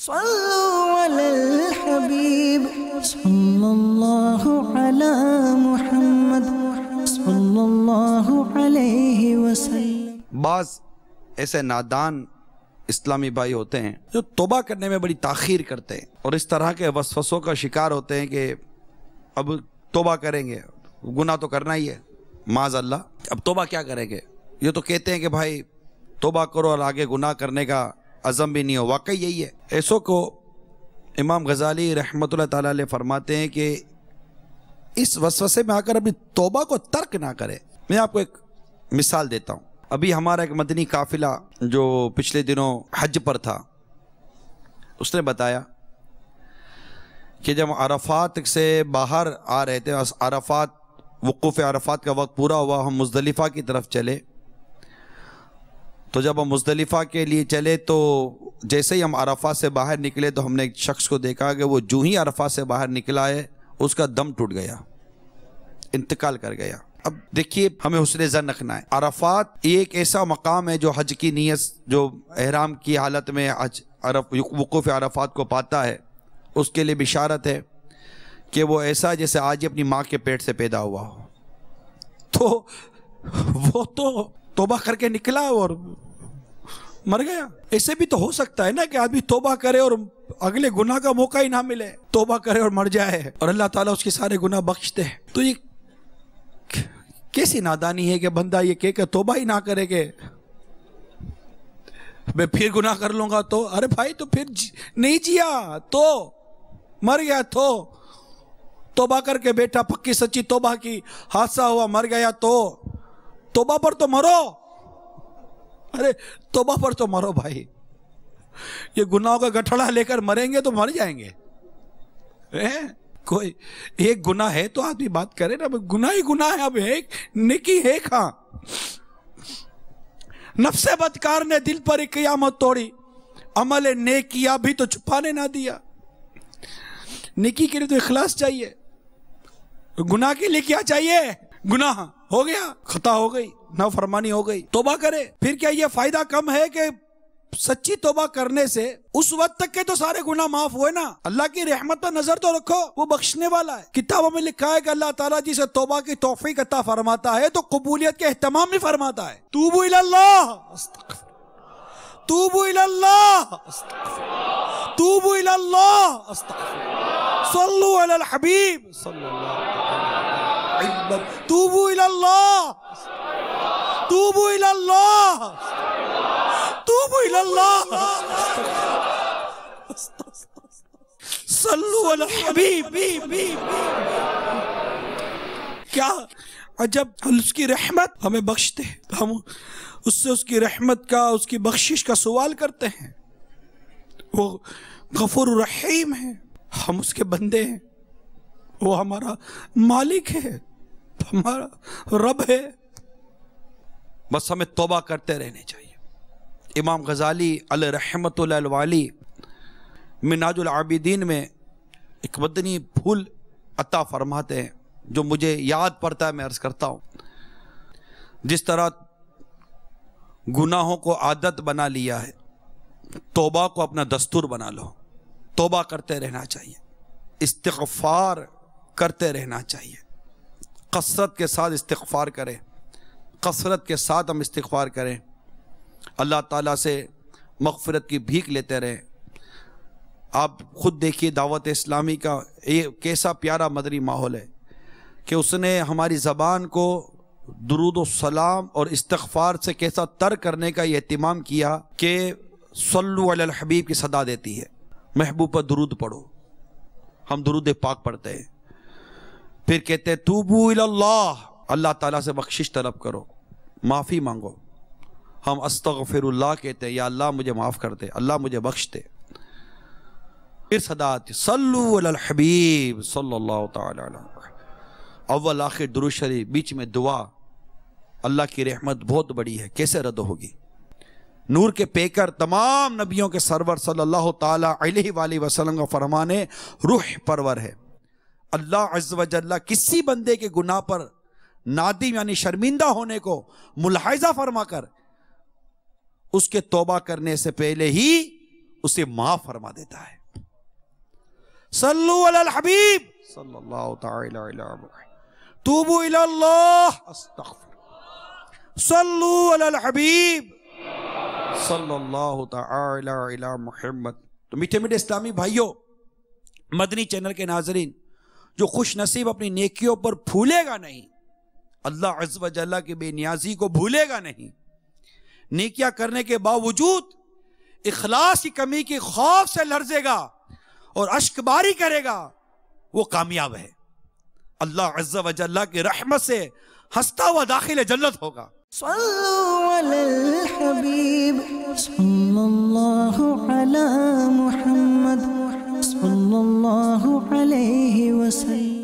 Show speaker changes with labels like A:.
A: صلوا علی الحبیب صلی اللہ علی محمد صلی اللہ علیہ وسلم۔
B: بعض ایسے نادان اسلامی بھائی ہوتے ہیں جو توبہ کرنے میں بڑی تاخیر کرتے ہیں اور اس طرح کے وسوسوں کا شکار ہوتے ہیں کہ اب توبہ کریں گے، گناہ تو کرنا ہی ہے، معاذ اللہ اب توبہ کیا کریں گے۔ یہ تو کہتے ہیں کہ بھائی توبہ کرو اور آگے گناہ کرنے کا عزم بھی نہیں ہو، واقعی یہی ہے۔ ایسوں کو امام غزالی رحمۃ اللہ تعالیٰ علیہ فرماتے ہیں کہ اس وسوسے میں آ کر اپنی توبہ کو ترک نہ کرے۔ میں آپ کو ایک مثال دیتا ہوں۔ ابھی ہمارا ایک مدنی قافلہ جو پچھلے دنوں حج پر تھا، اس نے بتایا کہ جب عرفات سے باہر آ رہے تھے، عرفات وقوف عرفات کا وقت پورا ہوا، ہم مزدلفہ کی طرف چلے، تو جب ہم مزدلفہ کے لیے چلے تو جیسے ہی ہم عرفات سے باہر نکلے تو ہم نے ایک شخص کو دیکھا کہ وہ جو ہی عرفات سے باہر نکلا ہے اس کا دم ٹوٹ گیا، انتقال کر گیا۔ اب دیکھیے ہمیں حسن ظن رکھنا ہے۔ عرفات ایک ایسا مقام ہے جو حج کی نیت، جو احرام کی حالت میں وقوف عرفات کو پاتا ہے، اس کے لیے بشارت ہے کہ وہ ایسا جیسے آج ہی اپنی ماں کے پیٹ سے پیدا ہوا ہو۔ تو وہ تو توبہ کر کے نکلا اور مر گیا۔ ایسے بھی تو ہو سکتا ہے نا کہ آدمی توبہ کرے اور اگلے گناہ کا موقع ہی نہ ملے، توبہ کرے اور مر جائے اور اللہ تعالیٰ اس کے سارے گناہ بخشتے ہیں۔ تو یہ کیسی نادانی ہے کہ بندہ یہ کہہ کہ توبہ ہی نہ کرے کہ میں پھر گناہ کر لوں گا تو، ارے بھائی تو پھر نہیں جیا تو مر گیا، تو توبہ کر کے بیٹا پکی سچی توبہ کی، حادثہ ہوا مر گیا تو توبہ پر تو مرو، ارے توبہ پر تو مرو بھائی۔ یہ گناہوں کا گٹھڑا لے کر مریں گے تو مر جائیں گے۔ کوئی ایک گناہ ہے تو آدمی بات کرے نا، گناہ ہی گناہ ہے، اب ایک نیکی ہے کہاں۔ نفس بدکار نے دل پر ایک قیامت توڑی، عمل نیک کیا بھی تو چھپانے نہ دیا۔ نیکی کے لیے تو اخلاص چاہیے، گناہ کے لیے کیا چاہیے؟ گناہ ہو گیا، خطا ہو گئی، نافرمانی ہو گئی، توبہ کرے۔ پھر کیا یہ فائدہ کم ہے کہ سچی توبہ کرنے سے اس وقت تک کے تو سارے گناہ معاف ہوئے نا؟ اللہ کی رحمت پر نظر تو رکھو، وہ بخشنے والا ہے۔ کتابوں میں لکھا ہے کہ اللہ تعالیٰ جسے توبہ کی توفیق عطا فرماتا ہے تو قبولیت کے اہتمام بھی فرماتا ہے۔ توبوا الی اللہ، توبوا الی اللہ، توبوا الی اللہ، صلوا علی الحبیب صلی اللہ علیہ وسلم، توبوا الی اللہ، توبوا الی اللہ، توبوا الی اللہ، صلوا علی الحبیب۔ کیا عجب، اس کی رحمت ہمیں بخشتے ہیں، ہم اس سے اس کی رحمت کا، اس کی بخشش کا سوال کرتے ہیں۔ وہ غفور الرحیم ہے، ہم اس کے بندے ہیں، وہ ہمارا مالک ہے، ہمارا رب ہے۔ بس ہمیں توبہ کرتے رہنے چاہیے۔ امام غزالی علیہ رحمۃ اللہ الوالی منہاج العابدین میں ایک مدنی پھول عطا فرماتے ہیں جو مجھے یاد پڑتا ہے، میں عرض کرتا ہوں۔ جس طرح گناہوں کو عادت بنا لیا ہے، توبہ کو اپنا دستور بنا لو۔ توبہ کرتے رہنا چاہیے، استغفار کرتے رہنا چاہیے، کثرت کے ساتھ استغفار کریں، کثرت کے ساتھ ہم استغفار کریں، اللہ تعالیٰ سے مغفرت کی بھیک لیتے رہیں۔ آپ خود دیکھیے دعوت اسلامی کا کیسا پیارا مدنی ماحول ہے کہ اس نے ہماری زبان کو درود و سلام اور استغفار سے کیسا تر کرنے کا یہ اہتمام کیا کہ صلو علی الحبیب کی صدا دیتی ہے، محبوب پر درود پڑھو۔ ہم درود پاک پڑھتے ہیں، پھر کہتے ہیں توبوا الی اللہ، اللہ تعالیٰ سے بخشش طلب کرو، معافی مانگو۔ ہم استغفر اللہ کہتے ہیں، یا اللہ مجھے معاف کر دے، اللہ مجھے بخش دے۔ پھر صدا آتی صلو علی الحبیب صلی اللہ تعالی علیہ وسلم، اول آخر درود شریف، بیچ میں دعا۔ اللہ کی رحمت بہت بڑی ہے، کیسے رد ہوگی؟ نور کے پیکر تمام نبیوں کے سرور صلی اللہ تعالی علیہ وآلہ وسلم کا فرمان ہے، روح پرور ہے۔ اللہ عز و جل کسی بندے کے گناہ پر نادم یعنی شرمندہ ہونے کو ملاحظہ فرما کر اس کے توبہ کرنے سے پہلے ہی اسے معاف فرما دیتا ہے. صلو علی الحبیب صلی اللہ تعالی علی محمد توبوا الی اللہ استغفر صلو علی الحبیب صلی اللہ تعالی علی محمد. تو میٹھے میٹھے اسلامی بھائیوں، مدنی چینل کے ناظرین، جو خوش نصیب اپنی نیکیوں پر بھولے گا نہیں، اللہ عز و جل کی بے نیازی کو بھولے گا نہیں، نیکیاں کرنے کے باوجود اخلاص کی کمی کی خوف سے لرزے گا اور اشک باری کرے گا، وہ کامیاب ہے. اللہ عز و جل کی رحمت سے ہنستا ہوا داخل جنت ہوگا.
A: صلوا علی الحبیب صلی اللہ علی محمد صلی اللہ علیہ وسلم.